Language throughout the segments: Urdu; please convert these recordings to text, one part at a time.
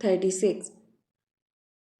36।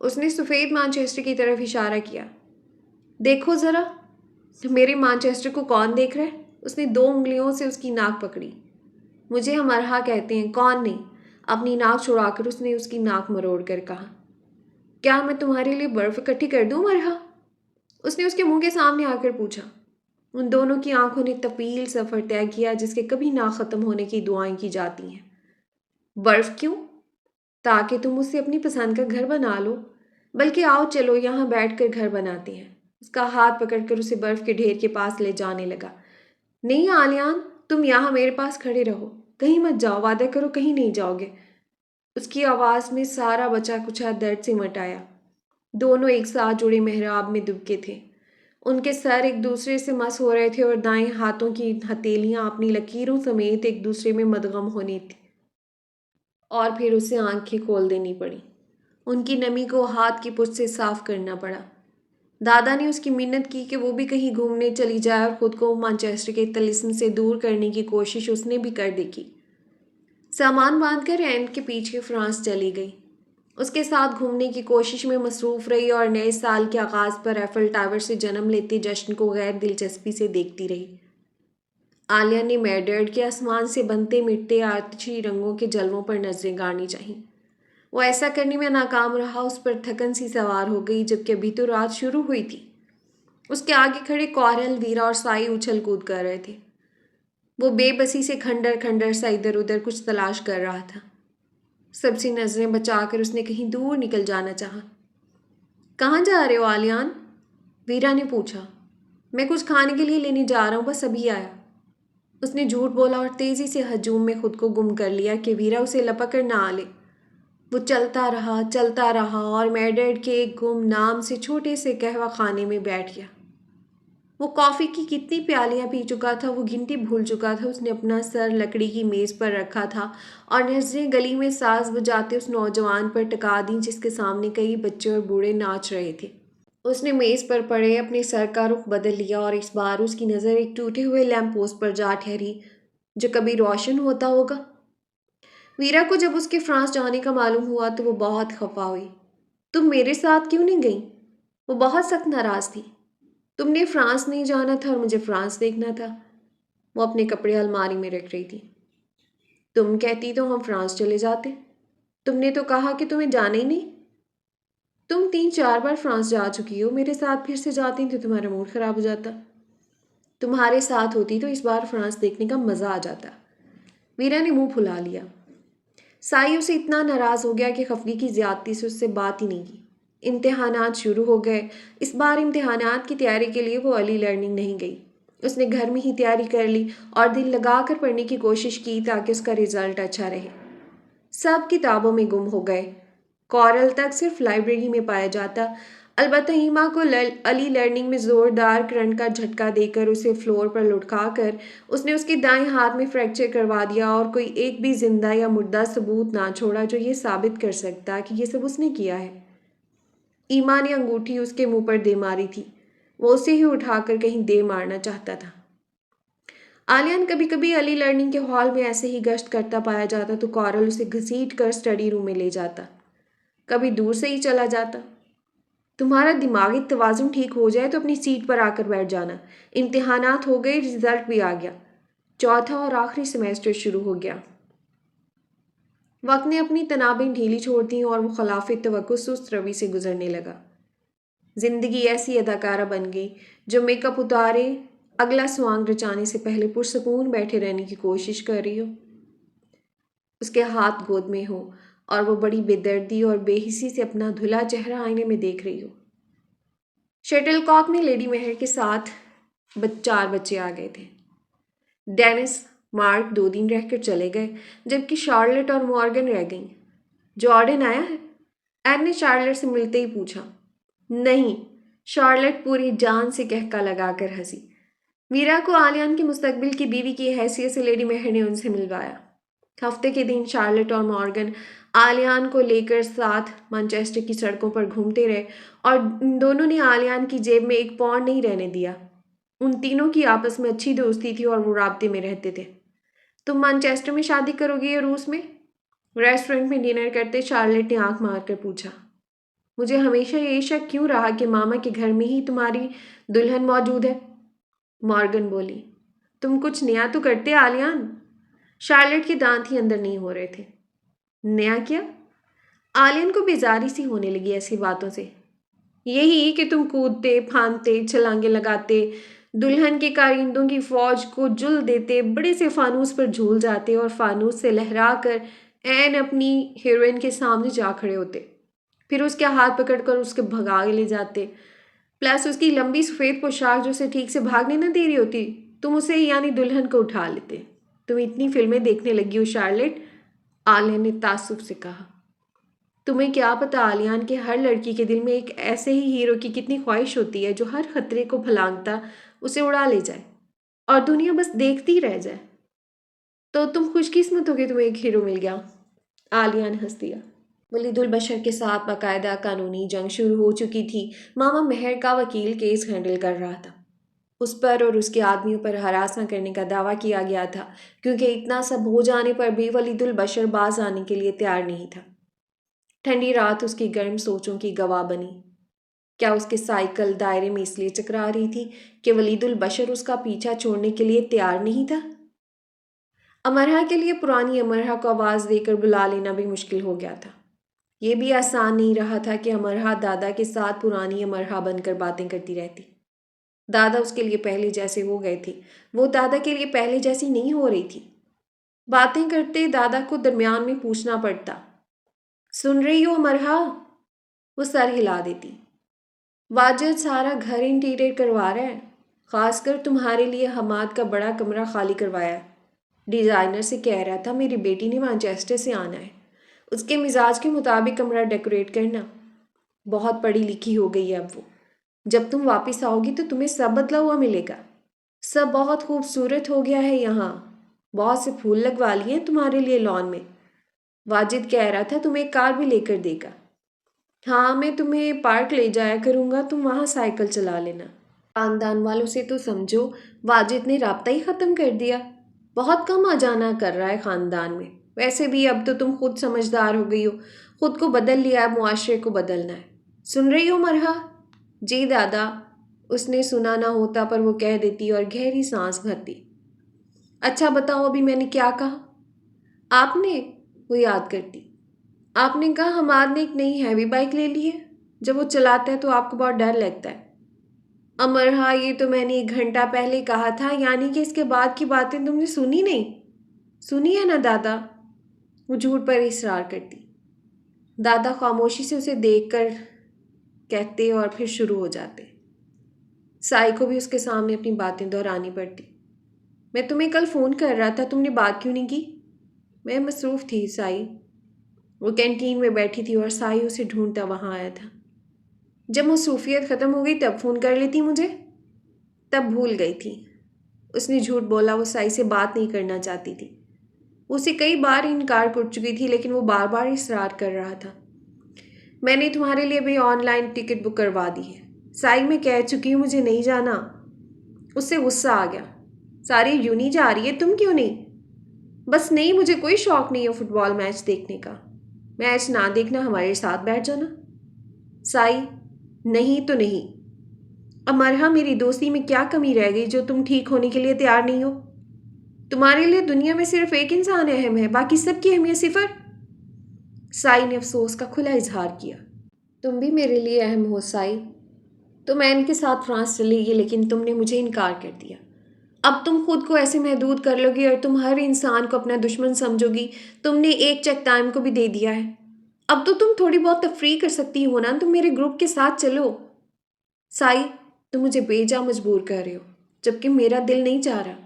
اس نے سفید مانچسٹر کی طرف اشارہ کیا۔ دیکھو ذرا، میرے مانچسٹر کو کون دیکھ رہا ہے؟ اس نے 2 انگلیوں سے اس کی ناک پکڑی۔ مجھے ہمارہا کہتے ہیں، کون نہیں؟ اپنی ناک چھڑا کر اس نے اس کی ناک مروڑ کر کہا۔ کیا میں تمہارے لیے برف اکٹھی کر دوں مرہا؟ اس نے اس کے منہ کے سامنے آ کر پوچھا۔ ان دونوں کی آنکھوں نے طویل سفر طے کیا جس کے کبھی نہ ختم ہونے کی دعائیں کی جاتی ہیں۔ برف کیوں؟ تاکہ تم اس سے اپنی پسند کا گھر بنا لو۔ بلکہ آؤ چلو یہاں بیٹھ کر گھر بناتے ہیں۔ اس کا ہاتھ پکڑ کر اسے برف کے ڈھیر کے پاس لے جانے لگا۔ نہیں آلیان، تم یہاں میرے پاس کھڑے رہو، کہیں مت جاؤ، وعدہ کرو کہیں نہیں جاؤ گے۔ اس کی آواز میں سارا بچا کچھا درد سمٹ آیا۔ دونوں ایک ساتھ جڑے محراب میں دبکے تھے۔ ان کے سر ایک دوسرے سے مس ہو رہے تھے اور دائیں ہاتھوں کی ہتھیلیاں اپنی لکیروں سمیت ایک دوسرے میں مدغم ہونی تھی۔ اور پھر اسے آنکھیں کھول دینی پڑی۔ ان کی نمی کو ہاتھ کی پشت سے صاف کرنا پڑا۔ دادا نے اس کی منت کی کہ وہ بھی کہیں گھومنے چلی جائے اور خود کو مانچسٹر کے طلسم سے دور کرنے کی کوشش اس نے بھی کر دیکھی۔ سامان باندھ کر اینڈ کے پیچھے فرانس چلی گئی۔ اس کے ساتھ گھومنے کی کوشش میں مصروف رہی اور نئے سال کے آغاز پر ایفل ٹاور سے جنم لیتے جشن کو غیر دلچسپی سے دیکھتی رہی۔ عالیہ نے میڈرڈ کے آسمان سے بنتے مٹتے آتشی رنگوں کے جلووں پر نظریں گاڑنی چاہییں۔ وہ ایسا کرنے میں ناکام رہا، اس پر تھکن سی سوار ہو گئی جبکہ ابھی تو رات شروع ہوئی تھی۔ اس کے آگے کھڑے کورل، ویرا اور سائی اچھل کود کر رہے تھے۔ وہ بے بسی سے کھنڈر کھنڈر سا ادھر ادھر کچھ تلاش کر رہا تھا۔ سب سے نظریں بچا کر اس نے کہیں دور نکل جانا چاہا۔ کہاں جا رہے ہو آلیان؟ ویرا نے پوچھا۔ میں کچھ کھانے کے لیے لینے جا رہا ہوں، بس ابھی آیا۔ اس نے جھوٹ بولا اور تیزی سے ہجوم میں خود کو گم کر لیا کہ ویرا اسے لپک کر نہ آ لے۔ وہ چلتا رہا اور میڈرڈ کے ایک گم نام سے چھوٹے سے قہوہ خانے میں بیٹھ گیا۔ وہ کافی کی کتنی پیالیاں پی چکا تھا وہ گنتی بھول چکا تھا۔ اس نے اپنا سر لکڑی کی میز پر رکھا تھا اور نظریں گلی میں ساز بجاتے اس نوجوان پر ٹکا دیں جس کے سامنے کئی بچے اور بوڑھے ناچ رہے تھے۔ اس نے میز پر پڑے اپنے سر کا رخ بدل لیا اور اس بار اس کی نظر ایک ٹوٹے ہوئے لیمپ پوسٹ پر جا ٹھہری جو کبھی روشن ہوتا ہوگا۔ ویرا کو جب اس کے فرانس جانے کا معلوم ہوا تو وہ بہت خفا ہوئی۔ تم میرے ساتھ کیوں نہیں گئی؟ وہ بہت سخت ناراض تھی۔ تم نے فرانس نہیں جانا تھا اور مجھے فرانس دیکھنا تھا۔ وہ اپنے کپڑے الماری میں رکھ رہی تھی۔ تم کہتی تو ہم فرانس چلے جاتے۔ تم نے تو کہا کہ تمہیں جانا ہی نہیں۔ تم 3-4 بار فرانس جا چکی ہو، میرے ساتھ پھر سے جاتی تو تمہارا موڈ خراب ہو جاتا۔ تمہارے ساتھ ہوتی تو اس بار فرانس دیکھنے کا مزہ آ جاتا۔ ویرا نے منہ پھلا لیا۔ سائی اسے اتنا ناراض ہو گیا کہ خفگی کی زیادتی سے اس سے بات ہی نہیں کی۔ امتحانات شروع ہو گئے۔ اس بار امتحانات کی تیاری کے لیے وہ علی لرننگ نہیں گئی۔ اس نے گھر میں ہی تیاری کر لی اور دل لگا کر پڑھنے کی کوشش کی تاکہ اس کا رزلٹ اچھا رہے۔ سب کتابوں میں گم ہو گئے۔ کورل تک صرف لائبریری میں پایا جاتا۔ البتہ ایما کو علی لرننگ میں زوردار کرنٹ کا جھٹکا دے کر اسے فلور پر لٹکا کر اس نے اس کے دائیں ہاتھ میں فریکچر کروا دیا اور کوئی ایک بھی زندہ یا مردہ ثبوت نہ چھوڑا جو یہ ثابت کر سکتا کہ یہ سب اس نے کیا ہے۔ ایما نے انگوٹھی اس کے منہ پر دے ماری تھی۔ وہ اسے ہی اٹھا کر کہیں دے مارنا چاہتا تھا۔ آلیان کبھی کبھی علی لرننگ کے ہال میں ایسے ہی گشت کرتا پایا جاتا تو کورل اسے گھسیٹ کر اسٹڈی روم میں لے جاتا۔ کبھی دور سے ہی چلا جاتا۔ تمہارا دماغی توازن ٹھیک ہو جائے تو اپنی سیٹ پر آ کر بیٹھ جانا۔ امتحانات ہو گئے، رزلٹ بھی آ گیا۔ چوتھا اور آخری سیمیسٹر شروع ہو گیا۔ وقت نے اپنی تنابیں ڈھیلی چھوڑ دیں اور وہ خلاف توقع سست روی سے گزرنے لگا۔ زندگی ایسی اداکارہ بن گئی جو میک اپ اتارے اگلا سوانگ رچانے سے پہلے پرسکون بیٹھے رہنے کی کوشش کر رہی ہو۔ اس کے ہاتھ گود میں ہو اور وہ بڑی بے دردی اور بے حسی سے اپنا دھلا چہرہ آئینے میں دیکھ رہی ہو۔ شٹل کاک میں لیڈی مہر کے ساتھ 4 بچے آ گئے تھے۔ ڈینس، مارک 2 دن رہ کر چلے گئے جبکہ شارلٹ اور مورگن رہ گئیں۔ جارڈن آیا ہے؟ ایڈ نے شارلٹ سے ملتے ہی پوچھا۔ نہیں، شارلٹ پوری جان سے کہکا لگا کر ہنسی۔ ویرا کو آلیان کے مستقبل کی بیوی کی حیثیت سے لیڈی مہر نے ان سے ملوایا۔ ہفتے کے دن شارلٹ اور مورگن آلیان کو لے کر ساتھ مانچسٹر کی سڑکوں پر گھومتے رہے اور ان دونوں نے آلیان کی جیب میں 1 پاؤنڈ نہیں رہنے دیا۔ ان تینوں کی آپس میں اچھی دوستی تھی اور وہ رابطے میں رہتے تھے۔ تم مانچسٹر میں شادی کرو گے یا روس میں؟ ریسٹورنٹ میں ڈنر کرتے شارلٹ نے آنکھ مار کر پوچھا۔ مجھے ہمیشہ یہ شک کیوں رہا کہ ماما کے گھر میں ہی تمہاری دلہن موجود ہے؟ مارگن بولی۔ تم کچھ نیا تو کرتے آلیان؟ شارلٹ کے دانت ہی اندر نہیں ہو رہے تھے۔ نیا کیا؟ آلین کو بیزاری سی ہونے لگی ایسی باتوں سے۔ یہی کہ تم کودتے پھاندتے چھلانگے لگاتے، دلہن کے کارندوں کی فوج کو جل دیتے، بڑے سے فانوس پر جھول جاتے اور فانوس سے لہرا کر عین اپنی ہیروئن کے سامنے جا کھڑے ہوتے، پھر اس کے ہاتھ پکڑ کر اس کے بھگا لے جاتے، پلس اس کی لمبی سفید پوشاک جو اسے ٹھیک سے بھاگنے نہ دے رہی ہوتی تم اسے یعنی دلہن کو اٹھا لیتے۔ تم اتنی فلمیں دیکھنے لگی ہو شارلٹ، آلیان نے تعصب سے کہا۔ تمہیں کیا پتا آلیان کہ ہر لڑکی کے دل میں ایک ایسے ہی ہیرو کی کتنی خواہش ہوتی ہے جو ہر خطرے کو پھلانگتا اسے اڑا لے جائے اور دنیا بس دیکھتی رہ جائے۔ تو تم خوش قسمت ہو کہ تمہیں ایک ہیرو مل گیا۔ آلیان ہنس دیا۔ ولید البشر کے ساتھ باقاعدہ قانونی جنگ شروع ہو چکی تھی۔ ماما مہر کا وکیل کیس ہینڈل کر رہا تھا۔ اس پر اور اس کے آدمیوں پر ہراس نہ کرنے کا دعویٰ کیا گیا تھا، کیونکہ اتنا سب ہو جانے پر بھی ولید البشر باز آنے کے لیے تیار نہیں تھا۔ ٹھنڈی رات اس کی گرم سوچوں کی گواہ بنی۔ کیا اس کی سائیکل دائرے میں اس لیے چکرا رہی تھی کہ ولید البشر اس کا پیچھا چھوڑنے کے لیے تیار نہیں تھا؟ امرہا کے لیے پرانی امرہا کو آواز دے کر بلا لینا بھی مشکل ہو گیا تھا۔ یہ بھی آسان نہیں رہا تھا کہ امرہا دادا کے ساتھ پرانی امرہا بن کر باتیں کرتی رہتی۔ دادا اس کے لیے پہلے جیسے ہو گئے تھے، وہ دادا کے لیے پہلے جیسی نہیں ہو رہی تھی۔ باتیں کرتے دادا کو درمیان میں پوچھنا پڑتا، سن رہی ہو امرہا؟ وہ سر ہلا دیتی۔ واجد سارا گھر انٹیریئر کروا رہا ہے، خاص کر تمہارے لیے حماد کا بڑا کمرہ خالی کروایا ہے۔ ڈیزائنر سے کہہ رہا تھا میری بیٹی نے مانچسٹر سے آنا ہے، اس کے مزاج کے مطابق کمرہ ڈیکوریٹ کرنا۔ بہت پڑھی لکھی ہو گئی ہے اب وہ۔ جب تم واپس آؤ گی تو تمہیں سب بدلا ہوا ملے گا۔ سب بہت خوبصورت ہو گیا ہے یہاں، بہت سے پھول لگوا لیے ہیں تمہارے لیے لان میں۔ واجد کہہ رہا تھا تمہیں ایک کار بھی لے کر دے گا۔ ہاں میں تمہیں پارک لے جایا کروں گا، تم وہاں سائیکل چلا لینا۔ خاندان والوں سے تو سمجھو واجد نے رابطہ ہی ختم کر دیا، بہت کم آ جانا کر رہا ہے خاندان میں۔ ویسے بھی اب تو تم خود سمجھدار ہو گئی ہو، خود کو بدل لیا ہے، معاشرے کو بدلنا ہے۔ سن رہی ہو مرحا؟ جی دادا، اس نے سنا نہ ہوتا پر وہ کہہ دیتی اور گہری سانس بھرتی۔ اچھا بتاؤ ابھی میں نے کیا کہا؟ آپ نے، وہ یاد کرتی، آپ نے کہا حماد نے ایک نئی ہیوی بائک لے لی ہے، جب وہ چلاتا ہے تو آپ کو بہت ڈر لگتا ہے۔ امرہا یہ تو میں نے 1 گھنٹہ پہلے کہا تھا، یعنی کہ اس کے بعد کی باتیں تم نے سنی نہیں؟ سنی ہے نا دادا؟ وہ جھوٹ پر اصرار کرتی۔ دادا خاموشی سے اسے دیکھ کر کہتے اور پھر شروع ہو جاتے۔ سائی کو بھی اس کے سامنے اپنی باتیں دہرانی پڑتی۔ میں تمہیں کل فون کر رہا تھا، تم نے بات کیوں نہیں کی؟ میں مصروف تھی سائی۔ وہ کینٹین میں بیٹھی تھی اور سائی اسے ڈھونڈتا وہاں آیا تھا۔ جب مصروفیت ختم ہو گئی تب فون کر لیتی مجھے؟ تب بھول گئی تھی۔ اس نے جھوٹ بولا، وہ سائی سے بات نہیں کرنا چاہتی تھی۔ اسے کئی بار انکار کر چکی تھی لیکن وہ بار بار اصرار کر رہا تھا۔ میں نے تمہارے لیے بھی آن لائن ٹکٹ بک کروا دی ہے سائی، میں کہہ چکی ہوں مجھے نہیں جانا۔ اس سے غصہ آ گیا۔ ساری یونی جا رہی ہے، تم کیوں نہیں؟ بس نہیں، مجھے کوئی شوق نہیں ہے فٹ بال میچ دیکھنے کا۔ میچ نہ دیکھنا، ہمارے ساتھ بیٹھ جانا۔ سائی، نہیں تو نہیں۔ امرہا میری دوستی میں کیا کمی رہ گئی جو تم ٹھیک ہونے کے لیے تیار نہیں ہو؟ تمہارے لیے دنیا میں صرف ایک انسان اہم ہے، باقی سب کی اہمیت صفر۔ سائی نے افسوس کا کھلا اظہار کیا۔ تم بھی میرے لیے اہم ہو سائی۔ تم این کے ساتھ فرانس چلے گی لیکن تم نے مجھے انکار کر دیا۔ اب تم خود کو ایسے محدود کر لو گی اور تم ہر انسان کو اپنا دشمن سمجھو گی۔ تم نے ایک چیک ٹائم کو بھی دے دیا ہے۔ اب تو تم تھوڑی بہت تفریح کر سکتی ہو نا، تم میرے گروپ کے ساتھ چلو۔ سائی، تم مجھے بےجا مجبور کر رہے ہو جبکہ میرا دل نہیں چاہ رہا۔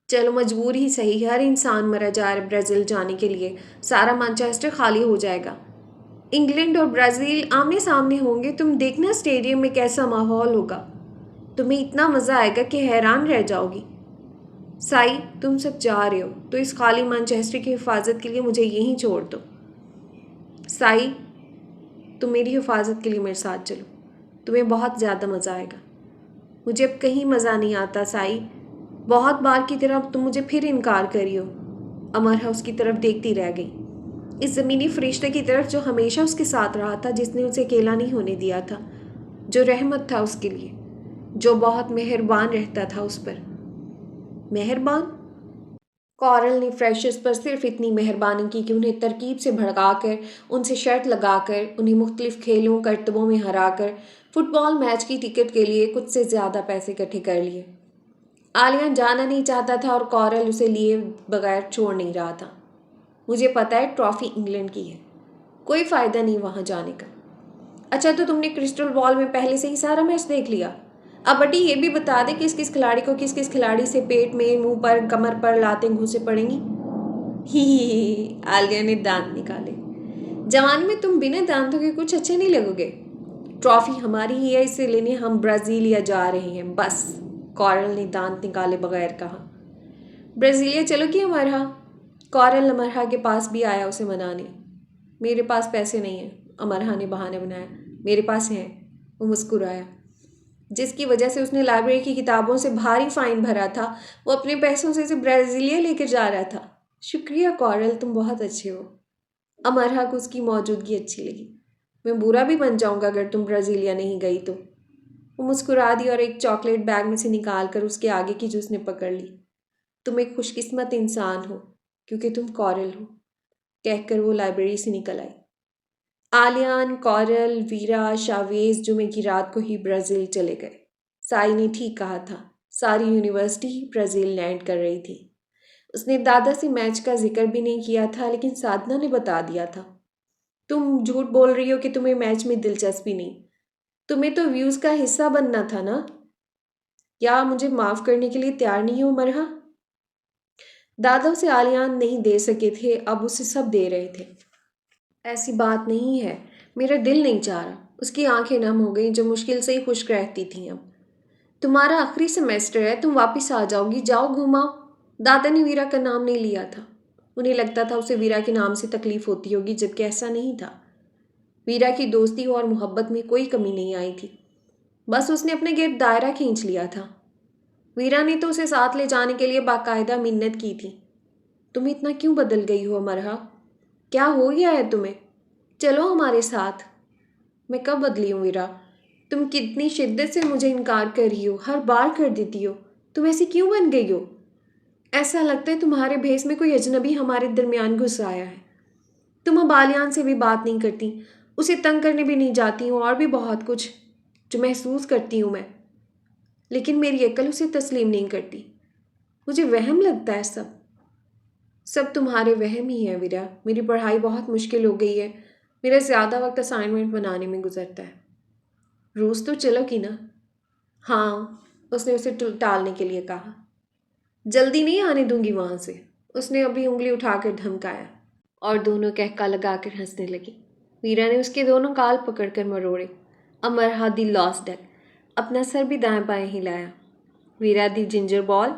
چلو مجبور ہی صحیح، ہر انسان مرا جا رہا ہے برازیل جانے کے لیے، سارا مانچسٹر خالی ہو جائے گا۔ انگلینڈ اور برازیل آمنے سامنے ہوں گے، تم دیکھنا اسٹیڈیم میں کیسا ماحول ہوگا، تمہیں اتنا مزہ آئے گا کہ حیران رہ جاؤ گی۔ سائی، تم سب جا رہے ہو تو اس خالی مانچسٹر کی حفاظت کے لیے مجھے یہیں چھوڑ دو۔ سائی، تم میری حفاظت کے لیے میرے ساتھ چلو، تمہیں بہت زیادہ مزہ آئے گا۔ مجھے اب کہیں مزہ نہیں آتا سائی، بہت بار کی طرح تم مجھے پھر انکار کری ہو۔ امرہا اس کی طرف دیکھتی رہ گئی۔ اس زمینی فرشتے کی طرف جو ہمیشہ اس کے ساتھ رہا تھا، جس نے اسے اکیلا نہیں ہونے دیا تھا، جو رحمت تھا اس کے لیے، جو بہت مہربان رہتا تھا اس پر۔ مہربان؟ کورل نے فریشرز پر صرف اتنی مہربانی کی کہ انہیں ترکیب سے بھڑکا کر، ان سے شرط لگا کر، انہیں مختلف کھیلوں کرتبوں میں ہرا کر فٹ بال میچ کی ٹکٹ کے لیے کچھ سے زیادہ پیسے اکٹھے کر لیے۔ آلیان جانا نہیں چاہتا تھا اور کورل اسے لیے بغیر چھوڑ نہیں رہا تھا۔ مجھے پتا ہے ٹرافی انگلینڈ کی ہے، کوئی فائدہ نہیں وہاں جانے کا۔ اچھا تو تم نے کرسٹل بال میں پہلے سے ہی سارا میچ دیکھ لیا؟ اب بٹی یہ بھی بتا دے کس کس کھلاڑی کو کس کس کھلاڑی سے پیٹ میں، منہ پر، کمر پر لاتیں گھسے پڑیں گی۔ ہی آلیہ نے دانت نکالے۔ جوانی میں تم بنا دانتوں کے کچھ اچھے نہیں لگو گے۔ ٹرافی ہماری ہی ہے، اسے لینے ہم برازیلیا جا رہے ہیں بس، کورل نے دانت نکالے بغیر کہا۔ برازیلیا چلو گی امرہا؟ کورل امرہا کے پاس بھی آیا اسے منانے۔ میرے پاس پیسے نہیں ہیں، امرہا نے بہانہ بنایا۔ میرے پاس ہیں، وہ مسکرایا۔ جس کی وجہ سے اس نے لائبریری کی کتابوں سے بھاری فائن بھرا تھا، وہ اپنے پیسوں سے اسے برازیلیا لے کر جا رہا تھا۔ شکریہ کورل، تم بہت اچھے ہو۔ امرہا کو اس کی موجودگی اچھی لگی۔ میں برا بھی بن جاؤں گا اگر تم برازیلیا نہیں گئی تو۔ وہ مسکرا دی اور ایک چاکلیٹ بیگ میں سے نکال کر اس کے آگے کی جوس نے پکڑ لی۔ تم ایک خوش قسمت انسان ہو کیونکہ تم کورل ہو، کہہ کر وہ لائبریری سے نکل آئی۔ آلیان، کورل، ویرا، شاویز جمعے کی رات کو ہی برازیل چلے گئے۔ سائی نے ٹھیک کہا تھا، ساری یونیورسٹی ہی برازیل لینڈ کر رہی تھی۔ اس نے دادا سے میچ کا ذکر بھی نہیں کیا تھا، لیکن سادھنا نے بتا دیا تھا۔ تم جھوٹ بول رہی ہو کہ تمہیں میچ میں دلچسپی نہیں، تمہیں تو ویوز کا حصہ بننا تھا نا؟ کیا مجھے معاف کرنے کے لیے تیار نہیں ہو مرہا؟ دادا اسے آلیان نہیں دے سکے تھے، اب اسے سب دے رہے تھے۔ ایسی بات نہیں ہے، میرا دل نہیں چاہ رہا۔ اس کی آنکھیں نم ہو گئیں جو مشکل سے ہی خشک رہتی تھیں اب۔ تمہارا آخری سیمیسٹر ہے، تم واپس آ جاؤ گی، جاؤ گھوماؤ۔ دادا نے ویرا کا نام نہیں لیا تھا۔ انہیں لگتا تھا اسے ویرا کے نام سے تکلیف ہوتی ہوگی، جبکہ ایسا نہیں تھا۔ ویرا کی دوستی اور محبت میں کوئی کمی نہیں آئی تھی، بس اس نے اپنے گرد دائرہ کھینچ لیا تھا۔ ویرا نے تو اسے ساتھ لے جانے کے لیے باقاعدہ منت کی تھی۔ تم اتنا کیوں بدل گئی ہو امرہا؟ کیا ہو گیا ہے تمہیں؟ چلو ہمارے ساتھ۔ میں کب بدلی ہوں ویرا؟ تم کتنی شدت سے مجھے انکار کر رہی ہو، ہر بار کر دیتی ہو۔ تم ایسی کیوں بن گئی ہو؟ ایسا لگتا ہے تمہارے بھیس میں کوئی اجنبی ہمارے درمیان گھس آیا ہے۔ تم اب آلیان سے بھی بات نہیں کرتی، اسے تنگ کرنے بھی نہیں جاتی ہوں، اور بھی بہت کچھ جو محسوس کرتی ہوں میں، لیکن میری عقل اسے تسلیم نہیں کرتی۔ مجھے وہم لگتا ہے سب تمہارے وہم ہی ہیں ویرا۔ میری پڑھائی بہت مشکل ہو گئی ہے، میرا زیادہ وقت اسائنمنٹ بنانے میں گزرتا ہے۔ روز تو چلو گی نا؟ ہاں، اس نے اسے ٹالنے کے لیے کہا۔ جلدی نہیں آنے دوں گی وہاں سے، اس نے ابھی انگلی اٹھا کر دھمکایا، اور دونوں کہکا لگا کر ہنسنے لگی۔ ویرا نے اس کے دونوں گال پکڑ کر مروڑے۔ امرہا دی لاسٹ ڈک اپنا سر بھی دائیں بائیں ہلایا۔ ویرا دی جنجر بال۔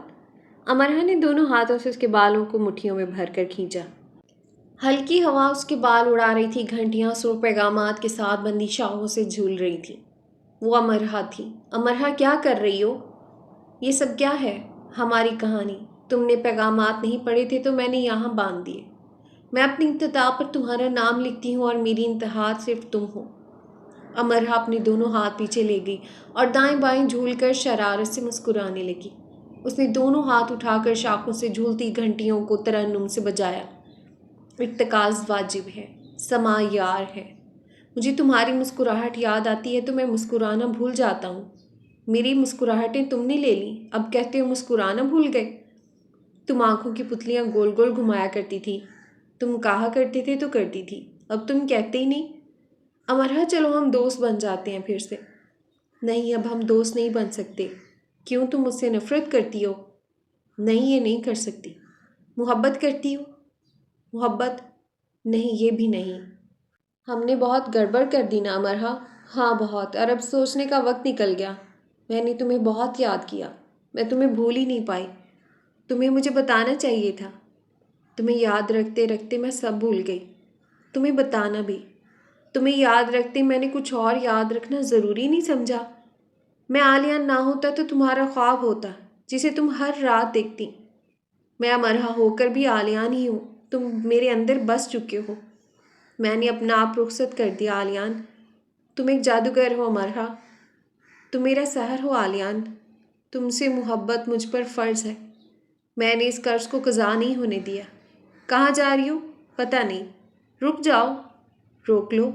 امرہا نے دونوں ہاتھوں سے اس کے بالوں کو مٹھیوں میں بھر کر کھینچا۔ ہلکی ہوا اس کے بال اڑا رہی تھی، گھنٹیاں سرخ پیغامات کے ساتھ بندی شاخوں سے جھول رہی تھی۔ وہ امرہا تھی۔ امرہا کیا کر رہی ہو؟ یہ سب کیا ہے؟ ہماری کہانی۔ تم نے پیغامات نہیں پڑھے تھے تو میں نے یہاں باندھ دیے۔ میں اپنی ابتدا پر تمہارا نام لکھتی ہوں اور میری انتہا صرف تم ہو۔ امرہا اپنے دونوں ہاتھ پیچھے لے گئی اور دائیں بائیں جھول کر شرارت سے مسکرانے لگی۔ اس نے دونوں ہاتھ اٹھا کر شاخوں سے جھولتی گھنٹیوں کو ترنم سے بجایا۔ ارتکاز واجب ہے، سما یار ہے۔ مجھے تمہاری مسکراہٹ یاد آتی ہے تو میں مسکرانا بھول جاتا ہوں۔ میری مسکراہٹیں تم نے لے لیں، اب کہتے ہو مسکرانا بھول گئے۔ تم آنکھوں کی پتلیاں گول گول گھمایا کرتی تھی، تم کہا کرتے تھے تو کرتی تھی، اب تم کہتے ہی نہیں۔ امرہا چلو ہم دوست بن جاتے ہیں پھر سے۔ نہیں، اب ہم دوست نہیں بن سکتے۔ کیوں، تم مجھ سے نفرت کرتی ہو؟ نہیں، یہ نہیں کر سکتی۔ محبت کرتی ہو؟ محبت؟ نہیں، یہ بھی نہیں۔ ہم نے بہت گڑبڑ کر دی نا امرہا؟ ہاں بہت، اور اب سوچنے کا وقت نکل گیا۔ میں نے تمہیں بہت یاد کیا، میں تمہیں بھول ہی نہیں پائی۔ تمہیں مجھے بتانا چاہیے تھا۔ تمہیں یاد رکھتے رکھتے میں سب بھول گئی، تمہیں بتانا بھی۔ تمہیں یاد رکھتے میں نے کچھ اور یاد رکھنا ضروری نہیں سمجھا۔ میں آلیان نہ ہوتا تو تمہارا خواب ہوتا جسے تم ہر رات دیکھتی۔ میں امرہا ہو کر بھی آلیان ہی ہوں، تم میرے اندر بس چکے ہو۔ میں نے اپنا آپ رخصت کر دیا آلیان۔ تم ایک جادوگر ہو امرہا، تم میرا سحر ہو آلیان، تم سے محبت مجھ پر فرض ہے، میں نے اس قرض کو قضا نہیں ہونے دیا۔ کہاں جا رہی ہو؟ پتہ نہیں۔ رک جاؤ۔ روک لو۔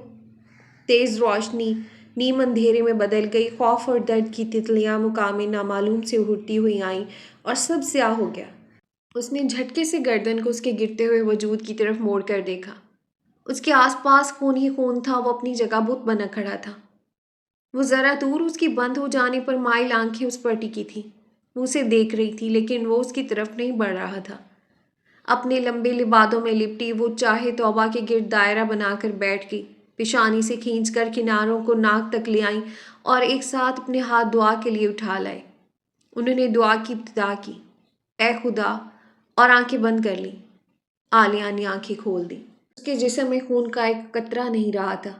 تیز روشنی نیم اندھیرے میں بدل گئی، خوف اور درد کی تتلیاں مقام نامعلوم سے اڑتی ہوئی آئیں اور سب سیاہ ہو گیا۔ اس نے جھٹکے سے گردن کو اس کے گرتے ہوئے وجود کی طرف موڑ کر دیکھا۔ اس کے آس پاس خون ہی خون تھا، وہ اپنی جگہ بت بنا کھڑا تھا۔ وہ ذرا دور اس کی بند ہو جانے پر مائل آنکھیں اس پر ٹکی تھیں، وہ اسے دیکھ رہی تھی لیکن وہ اس کی طرف نہیں بڑھ رہا تھا۔ اپنے لمبے لبادوں میں لپٹی وہ چاہے توبہ کے گرد دائرہ بنا کر بیٹھ گئی، پیشانی سے کھینچ کر کناروں کو ناک تک لے آئیں اور ایک ساتھ اپنے ہاتھ دعا کے لیے اٹھا لائے۔ انہوں نے دعا کی ابتدا کی، اے خدا، اور آنکھیں بند کر لیں۔ عالیہ نے آنکھیں کھول دیں۔ اس کے جسم میں خون کا ایک قطرہ نہیں رہا تھا،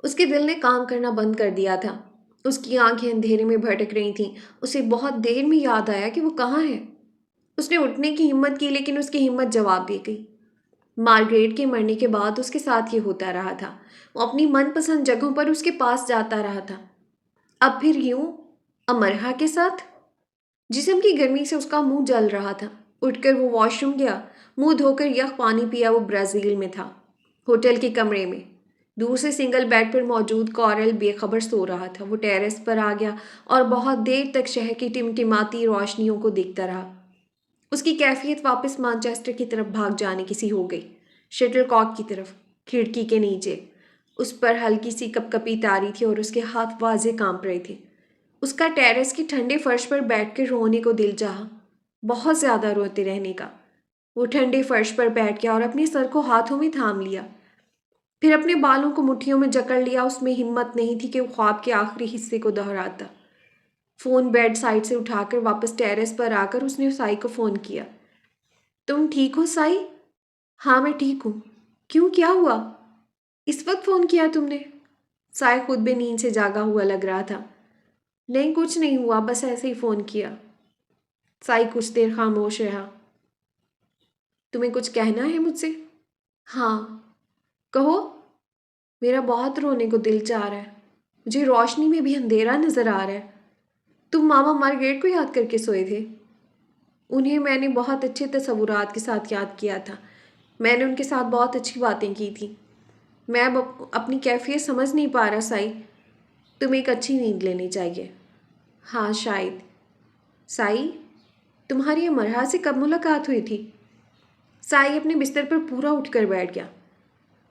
اس کے دل نے کام کرنا بند کر دیا تھا۔ اس کی آنکھیں اندھیرے میں بھٹک رہی تھیں، اسے بہت دیر میں یاد آیا کہ وہ کہاں ہے۔ اس نے اٹھنے کی ہمت کی لیکن اس کی ہمت جواب دے گئی۔ مارگریٹ کے مرنے کے بعد اس کے ساتھ یہ ہوتا رہا تھا، وہ اپنی من پسند جگہوں پر اس کے پاس جاتا رہا تھا۔ اب پھر یوں امرہا کے ساتھ؟ جسم کی گرمی سے اس کا منہ جل رہا تھا۔ اٹھ کر وہ واش روم گیا، منہ دھو کر یک پانی پیا۔ وہ برازیل میں تھا، ہوٹل کے کمرے میں، دور سے سنگل بیڈ پر موجود کورل بے خبر سو رہا تھا۔ وہ ٹیرس پر آ گیا اور بہت دیر تک شہر کی ٹمٹماتی روشنیوں کو دیکھتا رہا۔ اس کی کیفیت واپس مانچسٹر کی طرف بھاگ جانے کی سی ہو گئی، شٹل کاک کی طرف، کھڑکی کے نیچے۔ اس پر ہلکی سی کپ کپی تاری تھی اور اس کے ہاتھ واضح کانپ رہے تھے۔ اس کا ٹیرس کی ٹھنڈے فرش پر بیٹھ کر رونے کو دل چاہا، بہت زیادہ روتے رہنے کا۔ وہ ٹھنڈے فرش پر بیٹھ گیا اور اپنے سر کو ہاتھوں میں تھام لیا، پھر اپنے بالوں کو مٹھیوں میں جکڑ لیا۔ اس میں ہمت نہیں تھی کہ وہ خواب کے آخری حصے کو دہراتا۔ فون بیڈ سائڈ سے اٹھا کر واپس ٹیرس پر آ کر اس نے سائی کو فون کیا۔ تم ٹھیک ہو سائی؟ ہاں میں ٹھیک ہوں۔ کیوں، کیا ہوا؟ اس وقت فون کیا تم نے؟ سائی خود بھی نیند سے جاگا ہوا لگ رہا تھا۔ نہیں کچھ نہیں ہوا، بس ایسے ہی فون کیا۔ سائی کچھ دیر خاموش رہا۔ تمہیں کچھ کہنا ہے مجھ سے؟ ہاں کہو۔ میرا بہت رونے کو دل چاہ رہا ہے، مجھے روشنی میں بھی اندھیرا نظر آ رہا ہے۔ تم ماما مارگریٹ کو یاد کر کے سوئے تھے؟ انہیں میں نے بہت اچھے تصورات کے ساتھ یاد کیا تھا، میں نے ان کے ساتھ بہت اچھی باتیں کی تھیں۔ میں اب اپنی کیفیت سمجھ نہیں پا رہا سائی، تمہیں ایک اچھی نیند لینی چاہیے۔ ہاں شاید۔ سائی، تمہاری امرہا سے کب ملاقات ہوئی تھی؟ سائی اپنے بستر پر پورا اٹھ کر بیٹھ گیا۔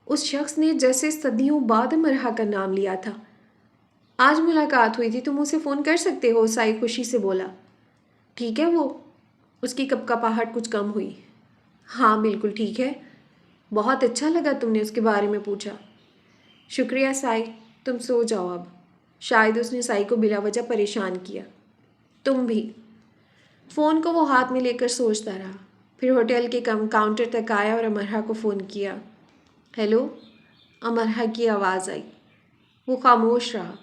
اس شخص نے جیسے صدیوں بعد امرہا کا نام لیا تھا۔ آج ملاقات ہوئی تھی، تم اسے فون کر سکتے ہو، سائی خوشی سے بولا۔ ٹھیک ہے وہ؟ اس کی کپکپاہٹ کچھ کم ہوئی۔ ہاں بالکل ٹھیک ہے، بہت اچھا لگا تم نے اس کے بارے میں پوچھا۔ شکریہ سائی، تم سو جاؤ اب۔ شاید اس نے سائی کو بلا وجہ پریشان کیا۔ تم بھی۔ فون کو وہ ہاتھ میں لے کر سوچتا رہا، پھر ہوٹل کے کاؤنٹر تک آیا اور امرہا کو فون کیا۔ ہیلو؟ امرہا کی آواز آئی۔ وہ خاموش رہا۔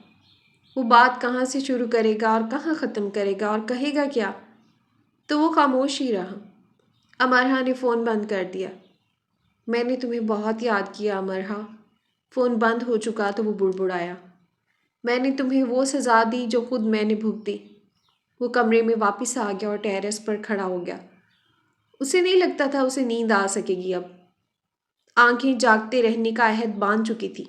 وہ بات کہاں سے شروع کرے گا اور کہاں ختم کرے گا اور کہے گا کیا؟ تو وہ خاموش ہی رہا۔ امرہا نے فون بند کر دیا۔ میں نے تمہیں بہت یاد کیا امرہا۔ فون بند ہو چکا تو وہ بڑبڑایا۔ میں نے تمہیں وہ سزا دی جو خود میں نے بھگتی۔ وہ کمرے میں واپس آ گیا اور ٹیرس پر کھڑا ہو گیا۔ اسے نہیں لگتا تھا اسے نیند آ سکے گی اب۔ آنکھیں جاگتے رہنے کا عہد باندھ چکی تھی۔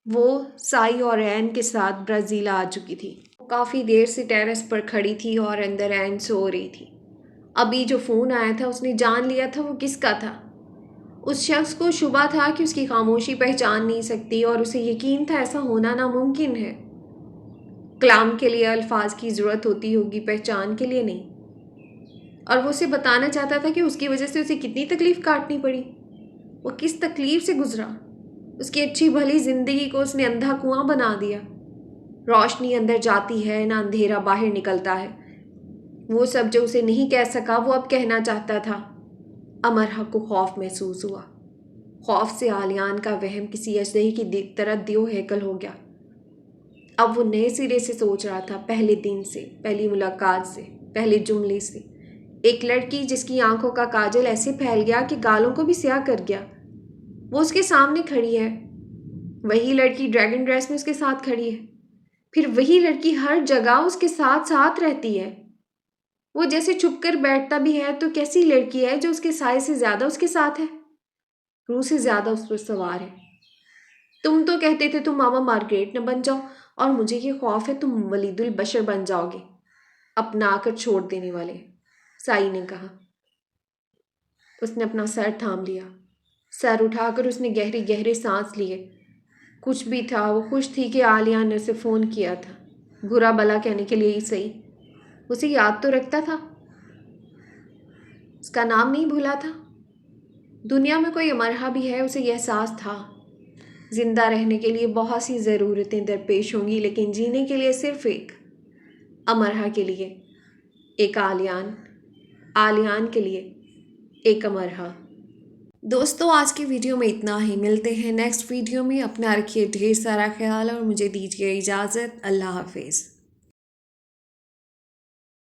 وہ سائی اور این کے ساتھ برازیل آ چکی تھی۔ وہ کافی دیر سے ٹیرس پر کھڑی تھی اور اندر این سو رہی تھی۔ ابھی جو فون آیا تھا اس نے جان لیا تھا وہ کس کا تھا۔ اس شخص کو شبہ تھا کہ اس کی خاموشی پہچان نہیں سکتی اور اسے یقین تھا ایسا ہونا ناممکن ہے۔ کلام کے لیے الفاظ کی ضرورت ہوتی ہوگی، پہچان کے لیے نہیں۔ اور وہ اسے بتانا چاہتا تھا کہ اس کی وجہ سے اسے کتنی تکلیف کاٹنی پڑی، وہ کس تکلیف سے گزرا۔ اس کی اچھی بھلی زندگی کو اس نے اندھا کنواں بنا دیا۔ روشنی اندر جاتی ہے نہ اندھیرا باہر نکلتا ہے۔ وہ سب جو اسے نہیں کہہ سکا وہ اب کہنا چاہتا تھا۔ امرہا کو خوف محسوس ہوا۔ خوف سے آلیان کا وہم کسی اژدہے کی طرح دیو ہیکل ہو گیا۔ اب وہ نئے سرے سے سوچ رہا تھا، پہلے دن سے، پہلی ملاقات سے، پہلے جملے سے۔ ایک لڑکی جس کی آنکھوں کا کاجل ایسے پھیل گیا کہ گالوں کو بھی سیاہ کر گیا۔ وہ اس کے سامنے کھڑی ہے، وہی لڑکی ڈریگن ڈریس میں اس کے ساتھ کھڑی ہے، پھر وہی لڑکی ہر جگہ اس کے ساتھ ساتھ رہتی ہے۔ وہ جیسے چھپ کر بیٹھتا بھی ہے تو کیسی لڑکی ہے جو اس کے سائے سے زیادہ اس کے ساتھ ہے، روح سے زیادہ اس پر سوار ہے۔ تم تو کہتے تھے تم ماما مارگریٹ نہ بن جاؤ، اور مجھے یہ خوف ہے تم ولید البشر بن جاؤ گے، اپنا کر چھوڑ دینے والے، سائی نے کہا۔ اس نے اپنا سر تھام لیا، سر اٹھا کر اس نے گہرے گہرے سانس لیے۔ کچھ بھی تھا، وہ خوش تھی کہ عالیہ نے اسے فون کیا تھا، برا بلا کہنے کے لیے ہی صحیح۔ اسے یاد تو رکھتا تھا، اس کا نام نہیں بھولا تھا۔ دنیا میں کوئی امرہا بھی ہے، اسے یہ احساس تھا۔ زندہ رہنے کے لیے بہت سی ضرورتیں درپیش ہوں گی، لیکن جینے کے لیے صرف ایک، امرہا کے لیے ایک عالیان، عالیان کے لیے ایک امرہا۔ دوستو آج کی ویڈیو میں اتنا ہی، ملتے ہیں نیکسٹ ویڈیو میں۔ اپنا رکھیے ڈھیر سارا خیال اور مجھے دیجیے اجازت۔ اللہ حافظ۔